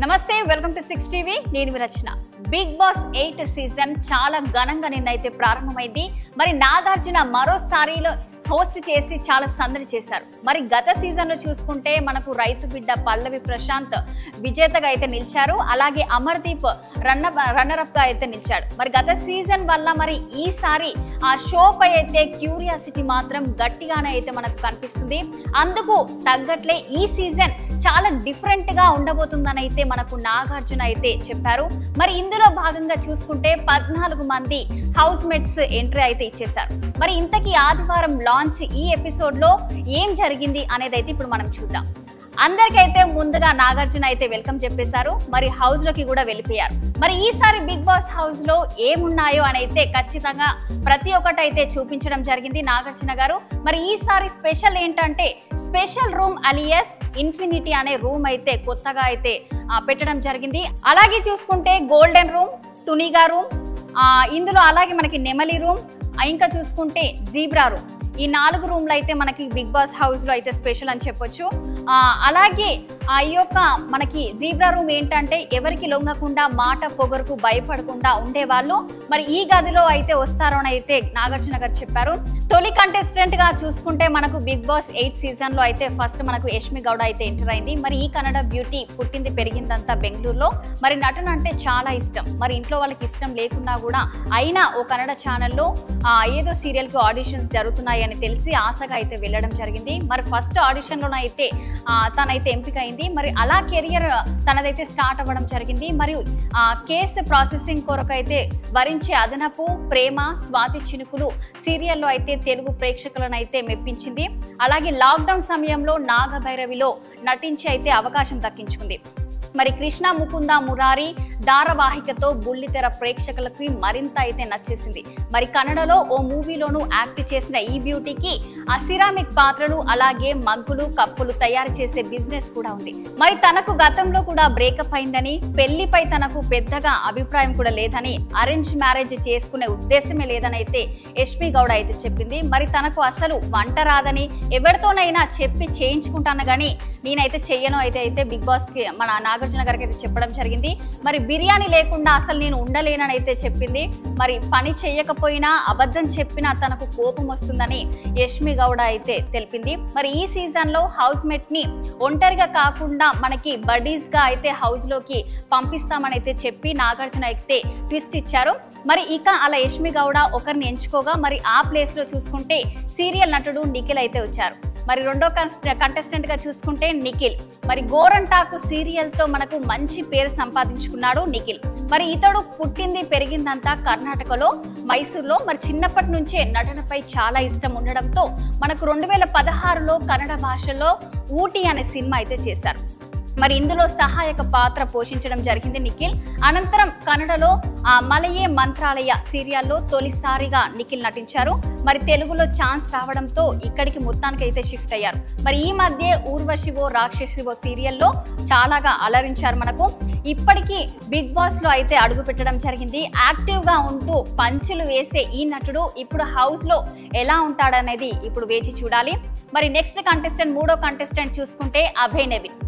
నమస్తే, welcome to 6 TV. నేను మీ రచన. Big boss 8 season చాలా ఘనంగా నిన్నైతే ప్రారంభమైంది. మరి నాగార్జున మరోసారి హోస్ట్ చేసి చాలా సందడి చేశారు. మరి గత సీజన్ లో చూసుకుంటే మనకు రైతు బిడ్డ పల్లవి ప్రశాంత్ విజేతగా అయితే నిలిచారు. అలాగే అమర్దీప్ రన్నర్ అప్ గా అయితే నిలిచాడు. మరి గత సీజన్ వల్ల మరి ఈసారి ఆ షో పై అయితే క్యూరియాసిటీ మాత్రం గట్టిగానే అయితే మనకు కనిపిస్తుంది. అందుకు తగ్గట్లే ఈ సీజన్ చాలా డిఫరెంట్ గా ఉండబోతుందని అయితే మనకు నాగార్జున అయితే చెప్పారు. మరి ఇందులో భాగంగా చూసుకుంటే 14 మంది హౌస్ మేట్స్ ఎంట్రీ అయితే ఇచ్చేశారు. మరి ఇంతకీ ఆదివారం లాంచ్ ఈ ఎపిసోడ్ లో ఏం జరిగింది అనేది అయితే ఇప్పుడు మనం చూద్దాం. అందరికైతే ముందుగా నాగార్జున అయితే వెల్కమ్ చెప్పేశారు. మరి హౌస్ లోకి కూడా వెళ్ళిపోయారు. మరి ఈసారి బిగ్ బాస్ హౌస్ లో ఏమున్నాయో అని అయితే ఖచ్చితంగా ప్రతి ఒక్కటి అయితే చూపించడం జరిగింది నాగార్జున గారు. మరి ఈసారి స్పెషల్ ఏంటంటే స్పెషల్ రూమ్ అలియస్ ఇన్ఫినిటీ అనే రూమ్ అయితే కొత్తగా అయితే పెట్టడం జరిగింది. అలాగే చూసుకుంటే గోల్డెన్ రూమ్, తునిగా రూమ్, ఇందులో అలాగే మనకి నెమలి రూమ్, ఇంకా చూసుకుంటే జీబ్రా రూమ్, ఈ 4 రూమ్లు అయితే మనకి బిగ్ బాస్ హౌస్ లో అయితే స్పెషల్ అని చెప్పొచ్చు. అలాగే ఈ యొక్క మనకి జీబ్రా రూమ్ ఏంటంటే ఎవరికి లొంగకుండా మాట పొగరుకు భయపడకుండా ఉండేవాళ్ళు మరి ఈ గదిలో అయితే వస్తారో అని అయితే నాగార్జున గారు చెప్పారు. తొలి కంటెస్టెంట్ గా చూసుకుంటే మనకు బిగ్ బాస్ 8 సీజన్ లో అయితే ఫస్ట్ మనకు యష్మి గౌడ అయితే ఎంటర్ అయింది. మరి ఈ కన్నడ బ్యూటీ పుట్టింది పెరిగిందంతా బెంగళూరులో. మరి నటన అంటే చాలా ఇష్టం. మరి ఇంట్లో వాళ్ళకి ఇష్టం లేకున్నా కూడా అయినా ఓ కన్నడ ఛానల్లో ఏదో సీరియల్ కు ఆడిషన్స్ జరుగుతున్నాయి అని తెలిసి ఆశగా అయితే వెళ్ళడం జరిగింది. మరి ఫస్ట్ ఆడిషన్ లోనే అయితే తనైతే ఎంపిక అయింది. మరి అలా కెరియర్ తనదైతే స్టార్ట్ అవ్వడం జరిగింది. మరియు కేసు ప్రాసెసింగ్ కొరకు అయితే వరించే అదనపు ప్రేమ, స్వాతి చినుకులు సీరియల్లో అయితే తెలుగు ప్రేక్షకులను అయితే మెప్పించింది. అలాగే లాక్డౌన్ సమయంలో నాగభైరవిలో నటించి అయితే అవకాశం దక్కించుకుంది. మరి కృష్ణ ముకుంద మురారి ధారావాహికతో బుల్లితెర ప్రేక్షకులకి మరింత అయితే నచ్చేసింది. మరి కన్నడలో ఓ మూవీలోనూ యాక్ట్ చేసిన ఈ బ్యూటీకి ఆ సిరామిక్ పాత్రలు అలాగే మగ్గులు, కప్పులు తయారు చేసే బిజినెస్ కూడా ఉంది. మరి తనకు గతంలో కూడా బ్రేకప్ అయిందని, పెళ్లిపై తనకు పెద్దగా అభిప్రాయం కూడా లేదని, అరేంజ్ మ్యారేజ్ చేసుకునే ఉద్దేశమే లేదని అయితే యష్మి గౌడ అయితే చెప్పింది. మరి తనకు అసలు వంట రాదని ఎవరితోనైనా చెప్పి చేయించుకుంటాను కానీ నేనైతే చెయ్యను అయితే బిగ్ బాస్ కి మన నాగార్జున గారికి అయితే చెప్పడం జరిగింది. మరి బిర్యానీ లేకుండా అసలు నేను ఉండలేనని అయితే చెప్పింది. మరి పని చేయకపోయినా అబద్ధం చెప్పినా తనకు కోపం వస్తుందని యష్మి గౌడ అయితే తెలిపింది. మరి ఈ సీజన్ లో హౌస్ మేట్ ని ఒంటరిగా కాకుండా మనకి బడీస్ గా అయితే హౌస్ లోకి పంపిస్తామని అయితే చెప్పి నాగార్జున అయితే ట్విస్ట్ ఇచ్చారు. మరి ఇక అలా యష్మి గౌడ ఒకరిని ఎంచుకోగా మరి ఆ ప్లేస్ లో చూసుకుంటే సీరియల్ నటుడు నిఖిల్ అయితే వచ్చారు. మరి రెండో కంటెస్టెంట్ గా చూసుకుంటే నిఖిల్ మరి గోరంటాకు సీరియల్ తో మనకు మంచి పేరు సంపాదించుకున్నాడు నిఖిల్. మరి ఇతడు పుట్టింది పెరిగిందంతా కర్ణాటకలో, మైసూర్లో. మరి చిన్నప్పటి నుంచే నటనపై చాలా ఇష్టం ఉండడంతో మనకు 2016లో కన్నడ భాషలో ఊటీ అనే సినిమా అయితే చేశారు. మరి ఇందులో సహాయక పాత్ర పోషించడం జరిగింది నిఖిల్. అనంతరం కన్నడలో మలయే మంత్రాలయ సీరియల్లో తొలిసారిగా నిఖిల్ నటించారు. మరి తెలుగులో ఛాన్స్ రావడంతో ఇక్కడికి మొత్తానికి అయితే షిఫ్ట్ అయ్యారు. మరి ఈ మధ్య ఊర్వశివో రాక్షసివో సీరియల్లో చాలాగా అలరించారు మనకు. ఇప్పటికీ బిగ్ బాస్ లో అయితే అడుగు పెట్టడం జరిగింది. యాక్టివ్ గా ఉంటూ పంచులు వేసే ఈ నటుడు ఇప్పుడు హౌస్ లో ఎలా ఉంటాడనేది ఇప్పుడు వేచి చూడాలి. మరి నెక్స్ట్ కంటెస్టెంట్, మూడో కంటెస్టెంట్ చూసుకుంటే అభయ్ నెవిన్.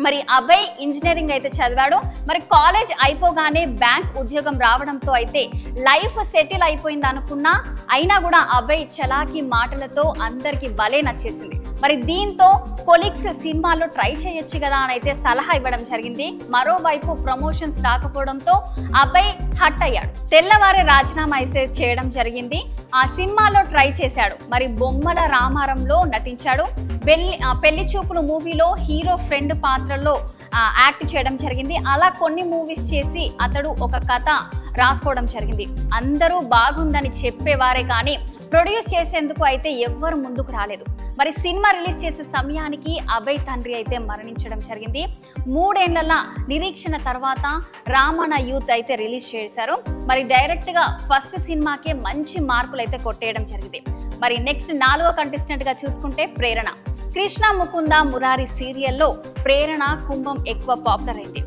మరి అభయ్ ఇంజనీరింగ్ అయితే చదివాడు. మరి కాలేజ్ అయిపోగానే బ్యాంక్ ఉద్యోగం రావడంతో అయితే లైఫ్ సెటిల్ అయిపోయింది అనుకున్నా అయినా కూడా అభయ్ చలాకీ మాటలతో అందరికి భలే నచ్చేసింది. మరి దీంతో కొలీగ్స్ సినిమాలో ట్రై చేయొచ్చు కదా అని అయితే సలహా ఇవ్వడం జరిగింది. మరోవైపు ప్రమోషన్స్ రాకపోవడంతో అభయ్ హట్ అయ్యాడు. తెల్లవారే రాజీనామా అయితే చేయడం జరిగింది. ఆ సినిమాలో ట్రై చేశాడు. మరి బొమ్మల రామారంలో నటించాడు. పెళ్లి చూపులు మూవీలో హీరో ఫ్రెండ్ పాత్రలో యాక్ట్ చేయడం జరిగింది. అలా కొన్ని మూవీస్ చేసి అతడు ఒక కథ రాసుకోవడం జరిగింది. అందరూ బాగుందని చెప్పేవారే కానీ ప్రొడ్యూస్ చేసేందుకు అయితే ఎవ్వరు ముందుకు రాలేదు. మరి సినిమా రిలీజ్ చేసే సమయానికి అభయ్ తండ్రి అయితే మరణించడం జరిగింది. 3 ఏళ్ల నిరీక్షణ తర్వాత రామణ యూత్ అయితే రిలీజ్ చేశారు. మరి డైరెక్ట్ గా ఫస్ట్ సినిమాకే మంచి మార్కులు అయితే కొట్టేయడం జరిగింది. మరి నెక్స్ట్ 4వ కంటెస్టెంట్ గా చూసుకుంటే ప్రేరణ. కృష్ణ ముకుంద మురారి సీరియల్లో ప్రేరణ కుంభం ఎక్కువ పాపులర్ అయింది.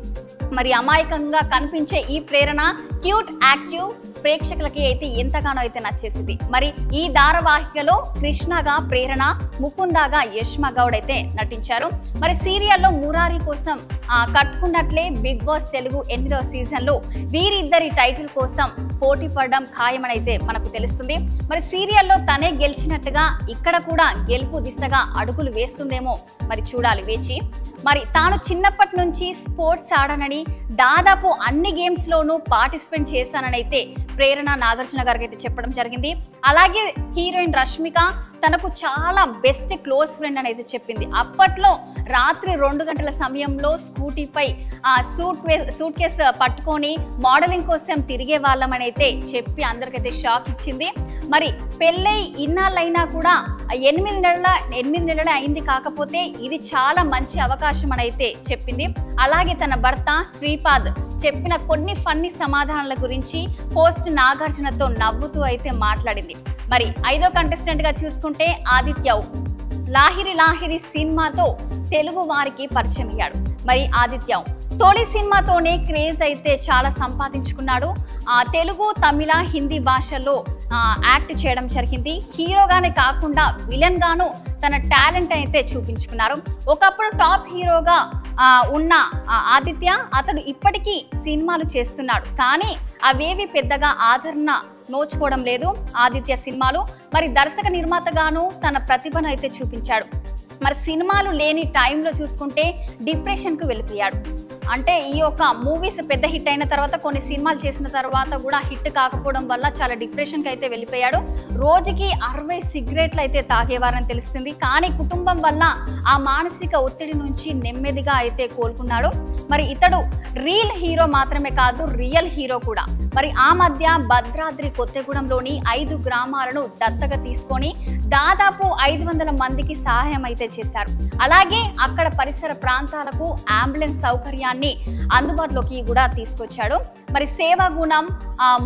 మరి అమాయకంగా కనిపించే ఈ ప్రేరణ క్యూట్, యాక్టివ్, ప్రేక్షకులకి అయితే ఎంతగానో అయితే నచ్చేసింది. మరి ఈ ధారావాహికలో కృష్ణగా ప్రేరణ, ముకుందాగా యష్మా గౌడ్ అయితే నటించారు. మరి సీరియల్లో మురారి కోసం కట్టుకున్నట్లే బిగ్ బాస్ తెలుగు 8వ సీజన్లో వీరిద్దరి టైటిల్ కోసం పోటీ పడడం ఖాయమని అయితే మనకు తెలుస్తుంది. మరి సీరియల్లో తనే గెలిచినట్టుగా ఇక్కడ కూడా గెలుపు దిశగా అడుగులు వేస్తుందేమో మరి చూడాలి వేచి. మరి తాను చిన్నప్పటి నుంచి స్పోర్ట్స్ ఆడనని, దాదాపు అన్ని గేమ్స్ లోనూ పార్టిసిపేట్ చేశానని అయితే ప్రేరణ నాగార్జున గారికి అయితే చెప్పడం జరిగింది. అలాగే హీరోయిన్ రష్మిక తనకు చాలా బెస్ట్ క్లోజ్ ఫ్రెండ్ అని అయితే చెప్పింది. అప్పట్లో రాత్రి 2 గంటల సమయంలో స్కూటీపై సూట్ కేసు పట్టుకొని మోడలింగ్ కోసం తిరిగే వాళ్ళమని అయితే చెప్పి అందరికైతే షాక్ ఇచ్చింది. మరి పెళ్ళై ఇన్నాళ్ళైనా కూడా 8 నెలలే అయింది, కాకపోతే ఇది చాలా మంచి అవకాశం అని అయితే చెప్పింది. అలాగే తన భర్త శ్రీపాద్ చెప్పిన కొన్ని ఫన్నీ సమాధానాల గురించి హోస్ట్ నాగార్జునతో నవ్వుతూ అయితే మాట్లాడింది. మరి 5వ కంటెస్టెంట్ గా చూసుకుంటే ఆదిత్య లాహిరి లాహిరి సినిమాతో తెలుగు వారికి పరిచయం అయ్యాడు. మరి ఆదిత్య తొలి సినిమాతోనే క్రేజ్ అయితే చాలా సంపాదించుకున్నాడు. తెలుగు, తమిళ, హిందీ భాషల్లో యాక్ట్ చేయడం జరిగింది. హీరోగానే కాకుండా విలన్ గాను తన టాలెంట్ అయితే చూపించుకున్నారు. ఒకప్పుడు టాప్ హీరోగా ఉన్న ఆదిత్య అతడు ఇప్పటికీ సినిమాలు చేస్తున్నాడు, కానీ అవేవి పెద్దగా ఆదరణ నోచుకోవడం లేదు ఆదిత్య సినిమాలు. మరి దర్శక నిర్మాతగాను తన ప్రతిభను అయితే చూపించాడు. మరి సినిమాలు లేని టైంలో చూసుకుంటే డిప్రెషన్కు వెళ్ళిపోయాడు. అంటే ఈ యొక్క మూవీస్ పెద్ద హిట్ అయిన తర్వాత కొన్ని సినిమాలు చేసిన తర్వాత కూడా హిట్ కాకపోవడం వల్ల చాలా డిప్రెషన్కి అయితే వెళ్ళిపోయాడు. రోజుకి 60 సిగరెట్లు అయితే తాగేవారని తెలుస్తుంది. కానీ కుటుంబం వల్ల ఆ మానసిక ఒత్తిడి నుంచి నెమ్మదిగా అయితే కోలుకున్నాడు. మరి ఇతడు రియల్ హీరో మాత్రమే కాదు, రియల్ హీరో కూడా. మరి ఆ మధ్య భద్రాద్రి కొత్తగూడెంలోని 5 గ్రామాలను దత్తగా తీసుకొని దాదాపు 500 మందికి సహాయం అయితే చేశారు. అలాగే అక్కడ పరిసర ప్రాంతాలకు అంబులెన్స్ సౌకర్యాన్ని అందుబాటులోకి కూడా తీసుకొచ్చాడు. మరి సేవా గుణం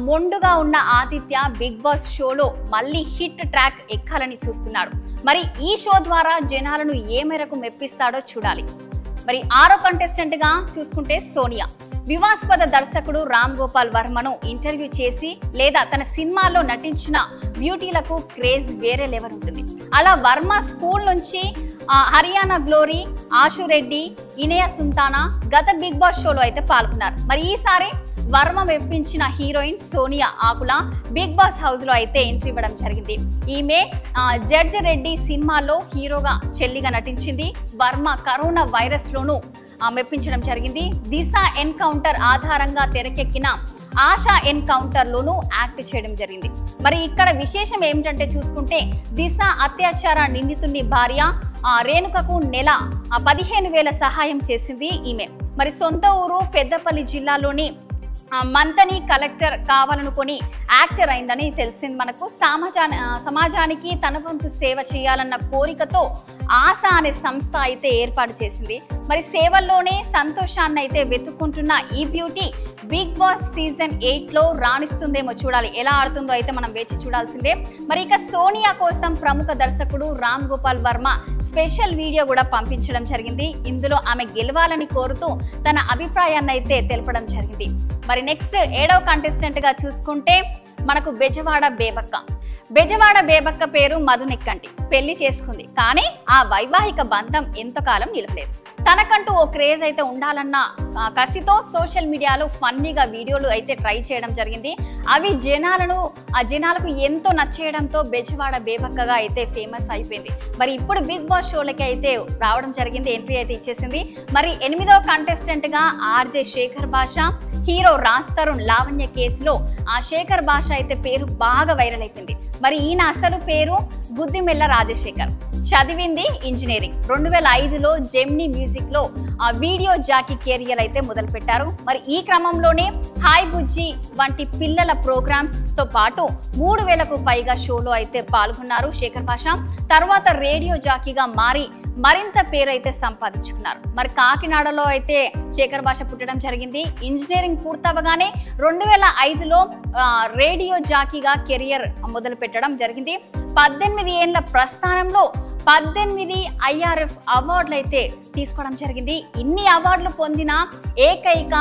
మొండుగా ఉన్న ఆదిత్య బిగ్ బాస్ షోలో మళ్ళీ హిట్ ట్రాక్ ఎక్కాలని చూస్తున్నాడు. మరి ఈ షో ద్వారా జనాలను ఏ మేరకు మెప్పిస్తాడో చూడాలి. మరి 6వ కంటెస్టెంట్ గా చూసుకుంటే సోనియా వివాస్పద దర్శకుడు రామ్ గోపాల్ వర్మను ఇంటర్వ్యూ చేసి లేదా తన సినిమాలో నటించిన బ్యూటీలకు క్రేజ్ వేరే లెవెల్ ఉంటుంది. అలా వర్మ స్కూల్ నుంచి హర్యానా గ్లోరీ, ఆశు రెడ్డి, ఇనయ సుంతానా గత బిగ్ బాస్ షోలో అయితే పాల్గొన్నారు. మరి ఈసారి వర్మ మెప్పించిన హీరోయిన్ సోనియా ఆకుల బిగ్ బాస్ హౌస్ లో అయితే ఎంట్రీ ఇవ్వడం జరిగింది. ఈమె జడ్జి రెడ్డి సినిమాలో హీరోగా చెల్లిగా నటించింది. వర్మ కరోనా వైరస్ లోను మెప్పించడం జరిగింది. దిశ ఎన్కౌంటర్ ఆధారంగా తెరకెక్కిన ఆశా ఎన్కౌంటర్ లోను యాక్ట్ చేయడం జరిగింది. మరి ఇక్కడ విశేషం ఏమిటంటే చూసుకుంటే దిశ అత్యాచార నిందితుని భార్య రేణుకకు నెల 15,000 సహాయం చేసింది ఈమె. మరి సొంత ఊరు పెద్దపల్లి జిల్లాలోని మంతని కలెక్టర్ కావాలనుకొని యాక్టర్ అయిందని తెలిసింది మనకు. సమాజానికి తన వంతు సేవ చేయాలన్న కోరికతో ఆశ అనే సంస్థ అయితే ఏర్పాటు చేసింది. మరి సేవల్లోనే సంతోషాన్ని అయితే వెతుక్కుంటున్న ఈ బ్యూటీ బిగ్ బాస్ సీజన్ 8లో రాణిస్తుందేమో చూడాలి. ఎలా ఆడుతుందో అయితే మనం వేచి చూడాల్సిందే. మరి ఇక సోనియా కోసం ప్రముఖ దర్శకుడు రామ్ గోపాల్ వర్మ స్పెషల్ వీడియో కూడా పంపించడం జరిగింది. ఇందులో ఆమె గెలవాలని కోరుతూ తన అభిప్రాయాన్ని అయితే తెలపడం జరిగింది. మరి నెక్స్ట్ 7వ కంటెస్టెంట్ గా చూసుకుంటే మనకు బెజవాడ బేబక్క పేరు మధునెక్కంటి. పెళ్లి చేసుకుంది, కానీ ఆ వైవాహిక బంధం ఎంతకాలం నిలవలేదు. తనకంటూ ఓ క్రేజ్ అయితే ఉండాలన్న కసితో సోషల్ మీడియాలో ఫన్నీగా వీడియోలు అయితే ట్రై చేయడం జరిగింది. అవి జనాలకు ఎంతో నచ్చేయడంతో బెజవాడ బేబక్కగా అయితే ఫేమస్ అయిపోయింది. మరి ఇప్పుడు బిగ్ బాస్ షోలకి అయితే రావడం జరిగింది, ఎంట్రీ అయితే ఇచ్చేసింది. మరి 8వ కంటెస్టెంట్ గా ఆర్జే శేఖర్ భాష, హీరో రాజ్ తరుణ్ లావణ్య కేసులో ఆ శేఖర్ భాష అయితే పేరు బాగా వైరల్ అయిపోయింది. మరి ఈయన అసలు పేరు బుద్దిమెల్ల రాజశేఖర్. చదివింది ఇంజనీరింగ్. 2005లో జెమినీ మ్యూజిక్ లో ఆ వీడియో జాకీ కెరియర్ అయితే మొదలు పెట్టారు. మరి ఈ క్రమంలోనే హాయ్ బుజ్జి వంటి పిల్లల ప్రోగ్రామ్స్ తో పాటు 3000కు పైగా షోలో అయితే పాల్గొన్నారు శేఖర్ భాష. తర్వాత రేడియో జాకీగా మారి మరింత పేరైతే సంపాదించుకున్నారు. మరి కాకినాడలో అయితే శేఖర్ భాష పుట్టడం జరిగింది. ఇంజనీరింగ్ పూర్తవగానే 2005లో రేడియో జాకీగా కెరియర్ మొదలు పెట్టడం జరిగింది. 18 ఏళ్ల ప్రస్థానంలో 18 IRF అవార్డులు అయితే తీసుకోవడం జరిగింది. ఇన్ని అవార్డులు పొందిన ఏకైక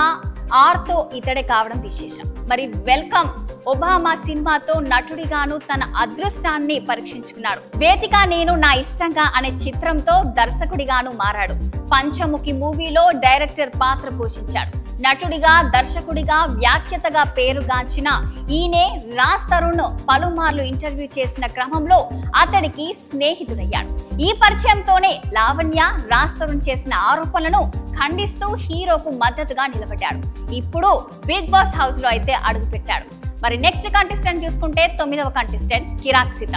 ఆర్తో ఇతడే కావడం విశేషం. మరి వెల్కమ్ ఒబామా సినిమాతో నటుడిగాను తన అదృష్టాన్ని పరీక్షించుకున్నాడు. వేదిక నేను నా ఇష్టంగా అనే చిత్రంతో దర్శకుడిగాను మారాడు. పంచముఖి మూవీలో డైరెక్టర్ పాత్ర పోషించాడు. నటుడిగా, దర్శకుడిగా, వ్యాఖ్యతగా పేరుగాంచిన ఈయనే రాజ్ తరుణ్ పలుమార్లు ఇంటర్వ్యూ చేసిన క్రమంలో అతడికి స్నేహితుడయ్యాడు. ఈ పరిచయంతోనే లావణ్య రాజ్ తరుణ్ చేసిన ఆరోపణలను ఖండిస్తూ హీరోకు మద్దతుగా నిలబడ్డాడు. ఇప్పుడు బిగ్ బాస్ హౌస్ లో అయితే అడుగుపెట్టాడు. మరి నెక్స్ట్ కంటెస్టెంట్ చూసుకుంటే 9వ కంటెస్టెంట్ కిరాక్సిత.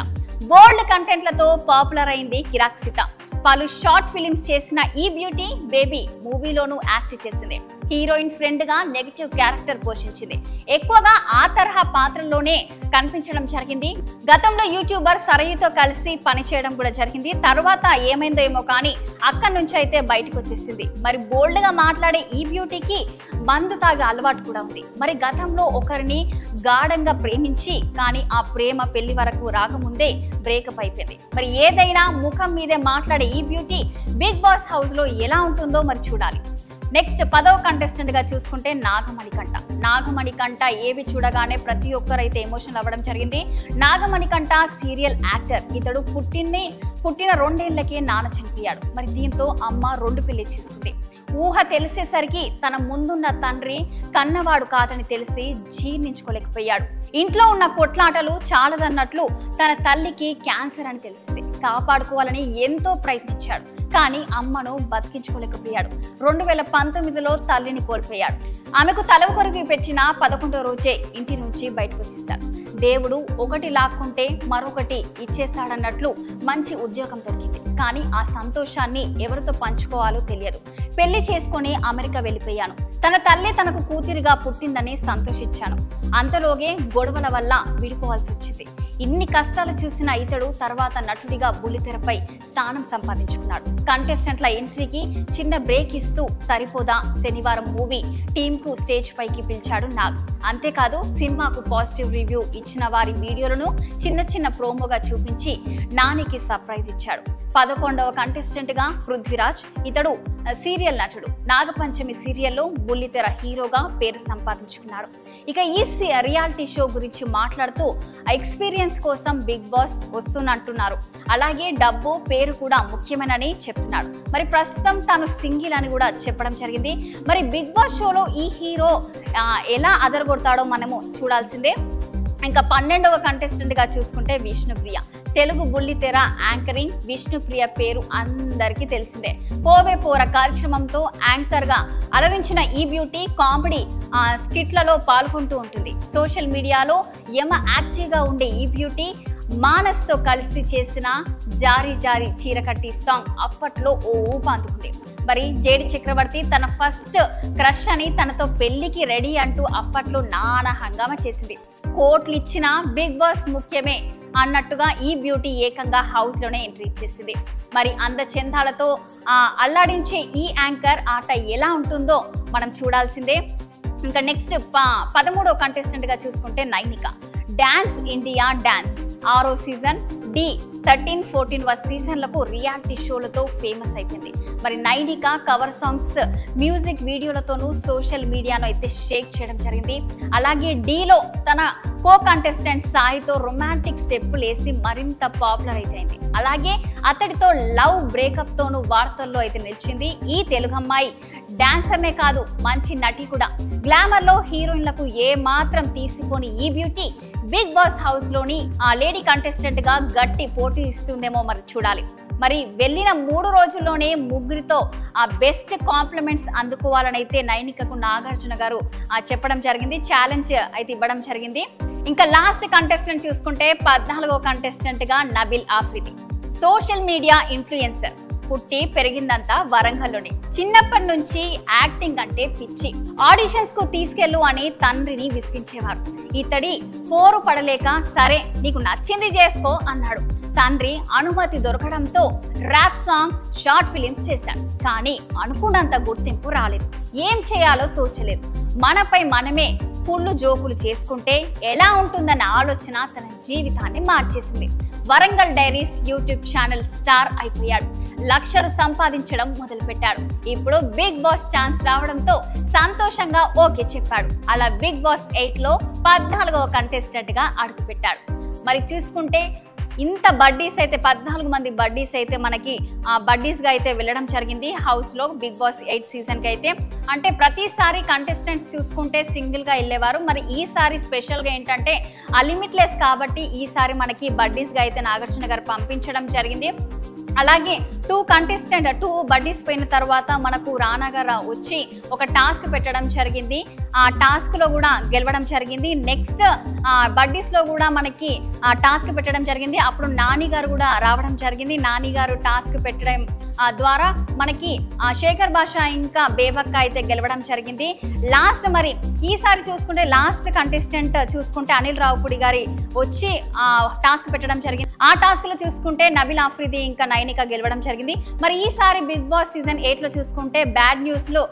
బోల్డ్ కంటెంట్లతో పాపులర్ అయింది కిరాక్సిత. పలు షార్ట్ ఫిలిమ్స్ చేసిన ఈ బ్యూటీ బేబీ మూవీలోనూ యాక్ట్ చేసింది. హీరోయిన్ ఫ్రెండ్ గా నెగటివ్ క్యారెక్టర్ పోషించింది. ఎక్కువగా ఆ తరహా పాత్రల్లోనే కనిపించడం జరిగింది. గతంలో యూట్యూబర్ సరయుతో కలిసి పనిచేయడం కూడా జరిగింది. తర్వాత ఏమైందో ఏమో కానీ అక్కడి నుంచి అయితే బయటకు వచ్చేసింది. మరి బోల్డ్ గా మాట్లాడే ఈ బ్యూటీకి మందు తాగే అలవాటు కూడా ఉంది. మరి గతంలో ఒకరిని గాఢంగా ప్రేమించి కానీ ఆ ప్రేమ పెళ్లి వరకు రాకముందే బ్రేకప్ అయిపోయింది. మరి ఏదైనా ముఖం మీదే మాట్లాడే ఈ బ్యూటీ బిగ్ బాస్ హౌస్ లో ఎలా ఉంటుందో మరి చూడాలి. నెక్స్ట్ 10వ కంటెస్టెంట్ గా చూసుకుంటే నాగమణికంఠ. నాగమణికంఠ ఏవి చూడగానే ప్రతి ఒక్కరైతే ఎమోషనల్ అవ్వడం జరిగింది. Nagamanikanta serial actor. ఇతడు పుట్టిన 2 ఏళ్లకే నాన్న చనిపోయాడు. మరి దీంతో అమ్మ 2 పెళ్లి చేసుకుంది. ఊహ తెలిసేసరికి తన ముందున్న తండ్రి కన్నవాడు కాదని తెలిసి జీర్ణించుకోలేకపోయాడు. ఇంట్లో ఉన్న కొట్లాటలు చాలదన్నట్లు తన తల్లికి క్యాన్సర్ అని తెలిసింది. కాపాడుకోవాలని ఎంతో ప్రయత్నించాడు. కానీ అమ్మను బతికించుకోలేకపోయాడు. 2019లో తల్లిని కోల్పోయాడు. ఆమెకు తలకొరివి పెట్టిన 11వ రోజే ఇంటి నుంచి బయటకు వచ్చేశాడు. దేవుడు ఒకటి లాక్కుంటే మరొకటి ఇచ్చేస్తాడన్నట్లు మంచి ఉద్యోగం దొరికింది. కానీ ఆ సంతోషాన్ని ఎవరితో పంచుకోవాలో తెలియదు. పెళ్లి చేసుకుని అమెరికా వెళ్ళిపోయాను. తన తల్లి తనకు కూతురిగా పుట్టిందని సంతోషించాను. అంతలోగే గొడవల వల్ల విడిపోవాల్సి వచ్చింది. ఇన్ని కష్టాలు చూసిన ఇతడు తర్వాత నటుడిగా బుల్లితెరపై స్థానం సంపాదించుకున్నాడు. కంటెస్టెంట్ల ఎంట్రీకి చిన్న బ్రేక్ ఇస్తూ సరిపోదా శనివారం మూవీ టీమ్ కు స్టేజ్ పైకి పిలిచాడు నాగ్. అంతేకాదు సినిమాకు పాజిటివ్ రివ్యూ ఇచ్చిన వారి వీడియోలను చిన్న ప్రోమోగా చూపించి నానికి సర్ప్రైజ్ ఇచ్చాడు. 11వ కంటెస్టెంట్ గా పృథ్వీరాజ్. ఇతడు సీరియల్ నటుడు. నాగపంచమి సీరియల్లో బుల్లితెర హీరోగా పేరు సంపాదించుకున్నాడు. ఇక ఈ రియాలిటీ షో గురించి మాట్లాడుతూ ఎక్స్పీరియన్స్ కోసం బిగ్ బాస్ వస్తున్నట్టున్నారు. అలాగే డబ్బు, పేరు కూడా ముఖ్యమేనని చెప్తున్నాడు. మరి ప్రస్తుతం తాను సింగిల్ అని కూడా చెప్పడం జరిగింది. మరి బిగ్ బాస్ షోలో ఈ హీరో ఎలా అదరగొడతాడో మనము చూడాల్సిందే. ఇంకా 12వ కంటెస్టెంట్ గా చూసుకుంటే విష్ణుప్రియ. తెలుగు బుల్లితెర యాంకరింగ్. విష్ణుప్రియ పేరు అందరికీ తెలిసిందే. పోవే పోర కార్యక్రమంతో యాంకర్ గా అలరించిన ఈ బ్యూటీ కామెడీ స్కిట్లలో పాల్గొంటూ ఉంటుంది. సోషల్ మీడియాలో యాక్టివ్ గా ఉండే ఈ బ్యూటీ మానస్ తో కలిసి చేసిన జారీ జారీ చీరకట్టి సాంగ్ అప్పట్లో ఓ ఊప అందుకుంది. మరి జేడి చక్రవర్తి తన ఫస్ట్ క్రష్ అని తనతో పెళ్లికి రెడీ అంటూ అప్పట్లో నానా హంగామా చేసింది. కోట్లు ఇచ్చిన బిగ్ బాస్ ముఖ్యమే అన్నట్టుగా ఈ బ్యూటీ ఏకంగా హౌస్ లోనే ఎంట్రీ ఇచ్చేసింది. మరి అందచందాలతో అల్లాడించే ఈ యాంకర్ ఆట ఎలా ఉంటుందో మనం చూడాల్సిందే. ఇంకా నెక్స్ట్ 13వ కంటెస్టెంట్ గా చూసుకుంటే నైనిక. డాన్స్ ఇండియా డాన్స్ 6వ సీజన్, D13, 14వ సీజన్లకు రియాలిటీ షోలతో ఫేమస్ అయిపోయింది. మరి నైనిక కవర్ సాంగ్స్, మ్యూజిక్ వీడియోలతోనూ సోషల్ మీడియాను అయితే షేక్ చేయడం జరిగింది. అలాగే Dలో తన కో కంటెస్టెంట్ సాయితో రొమాంటిక్ స్టెప్పులు వేసి మరింత పాపులర్ అయితే. అలాగే అతడితో లవ్ బ్రేకప్ తోనూ వార్తల్లో అయితే నిలిచింది. ఈ తెలుగు అమ్మాయి డాన్సర్నే కాదు, మంచి నటి కూడా. గ్లామర్ లో హీరోయిన్లకు ఏ మాత్రం తీసుకొని ఈ బ్యూటీ బిగ్ బాస్ హౌస్ లోని ఆ లేడీ కంటెస్టెంట్ గా గట్టి పోటీ ఇస్తుందేమో మరి చూడాలి. మరి వెళ్ళిన 3 రోజుల్లోనే ముగ్గురితో ఆ బెస్ట్ కాంప్లిమెంట్స్ అందుకోవాలని అయితే నైనికకు నాగార్జున గారు చెప్పడం జరిగింది. ఛాలెంజ్ అయితే ఇవ్వడం జరిగింది. ఇంకా లాస్ట్ కంటెస్టెంట్ చూసుకుంటే 14వ కంటెస్టెంట్ గా Nabeel Afridi. Social media influencer. పుట్టి పెరిగిందంతా వరంగల్లోనే. చిన్నప్పటి నుంచి యాక్టింగ్ అంటే పిచ్చి. ఆడిషన్స్ కు తీసుకెళ్ళు అని తండ్రిని విసిగించేవారు. ఇతడి పోరు పడలేక సరే నీకు నచ్చింది చేసుకో అన్నాడు. తండ్రి అనుమతి దొరకడంతో ర్యాప్ సాంగ్స్, షార్ట్ ఫిలిమ్స్ చేశాడు. కానీ అనుకున్నంత గుర్తింపు రాలేదు. ఏం చేయాలో తోచలేదు. మనపై మనమే కుళ్ళు జోకులు చేసుకుంటే ఎలా ఉంటుందన్న ఆలోచన తన జీవితాన్ని మార్చేసింది. Warangal diaries YouTube channel star అయిపోయాడు. లక్షలు సంపాదించడం మొదలుపెట్టాడు. ఇప్పుడు బిగ్ బాస్ ఛాన్స్ రావడంతో సంతోషంగా ఓకే చెప్పాడు. అలా బిగ్ బాస్ 8 లో 14వ కంటెస్టెంట్ గా అడుగుపెట్టాడు. మరి చూసుకుంటే ఇంత బడ్డీస్ అయితే 14 మంది బడ్డీస్ అయితే మనకి బడ్డీస్ గా అయితే వెళ్ళడం జరిగింది హౌస్ లో బిగ్ బాస్ 8 సీజన్ కి అయితే. అంటే ప్రతిసారి కంటెస్టెంట్స్ చూసుకుంటే సింగిల్ గా వెళ్ళేవారు. మరి ఈసారి స్పెషల్ గా ఏంటంటే లిమిట్లెస్ కాబట్టి ఈసారి మనకి బడ్డీస్ గా అయితే నాగార్జున గారు పంపించడం జరిగింది. అలాగే 2 బడ్డీస్ పోయిన తర్వాత మనకు రానా గారు వచ్చి ఒక టాస్క్ పెట్టడం జరిగింది. ఆ టాస్క్ లో కూడా గెలవడం జరిగింది. నెక్స్ట్ బడ్డీస్ లో కూడా మనకి టాస్క్ పెట్టడం జరిగింది. అప్పుడు నాని గారు కూడా రావడం జరిగింది. నాని గారు టాస్క్ పెట్టడం ద్వారా మనకి శేఖర్ భాష ఇంకా బేబక్క అయితే గెలవడం జరిగింది. లాస్ట్ మరి ఈసారి చూసుకుంటే లాస్ట్ కంటెస్టెంట్ చూసుకుంటే అనిల్ రావుపూడి గారి వచ్చి టాస్క్ పెట్టడం జరిగింది. ఆ టాస్క్ లో చూసుకుంటే నబిల్ ఆఫ్రిది ఇంకా నైనిక గెలవడం జరిగింది. మరి ఈసారి బిగ్ బాస్ సీజన్ 8 లో చూసుకుంటే బ్యాడ్ న్యూస్ లో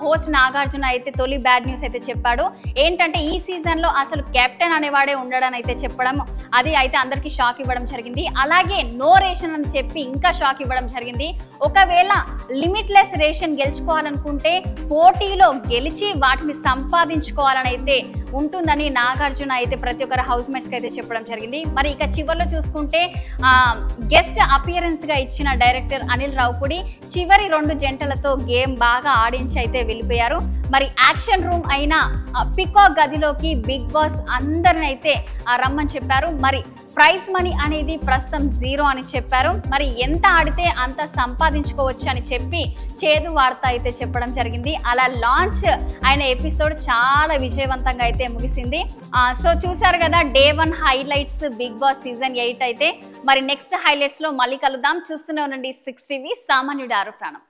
హోస్ట్ నాగార్జున అయితే తొలి బ్యాడ్ న్యూస్ అయితే చెప్పాడు. ఏంటంటే ఈ సీజన్ లో అసలు కెప్టెన్ అనేవాడే ఉండడని అయితే చెప్పడం, అది అయితే అందరికి షాక్ ఇవ్వడం జరిగింది. అలాగే నో రేషన్ అని చెప్పి ఇంకా షాక్ ఇవ్వడం జరిగింది. ఒకవేళ లిమిట్లెస్ రేషన్ గెలుచుకోవాలనుకుంటే పోటీలో గెలిచి వాటిని సంపాదించుకోవాలని అయితే ఉంటుందని నాగార్జున అయితే ప్రతి ఒక్కరు హౌస్ మేట్స్ కి అయితే చెప్పడం జరిగింది. మరి ఇక చివరిలో చూసుకుంటే గెస్ట్ అపియరెన్స్ గా ఇచ్చిన డైరెక్టర్ అనిల్ రావుపూడి చివరి 2 జంటలతో గేమ్ బాగా ఆడించి అయితే వెళ్ళిపోయారు. మరి యాక్షన్ రూమ్ అయిన పికాక్ గదిలోకి బిగ్ బాస్ అందరిని అయితే రమ్మని చెప్పారు. మరి ప్రైజ్ మనీ అనేది ప్రస్తుతం 0 అని చెప్పారు. మరి ఎంత ఆడితే అంత సంపాదించుకోవచ్చు అని చెప్పి చేదు వార్త అయితే చెప్పడం జరిగింది. అలా లాంచ్ అయిన ఎపిసోడ్ చాలా విజయవంతంగా అయితే ముగిసింది. సో చూసారు కదా day 1 highlights Bigg Boss season 8 అయితే. మరి నెక్స్ట్ హైలైట్స్ లో మళ్ళీ కలుద్దాం. చూస్తూనే ఉండండి 6 టీవీ, సామాన్యుడి ఆరు ప్రాణం.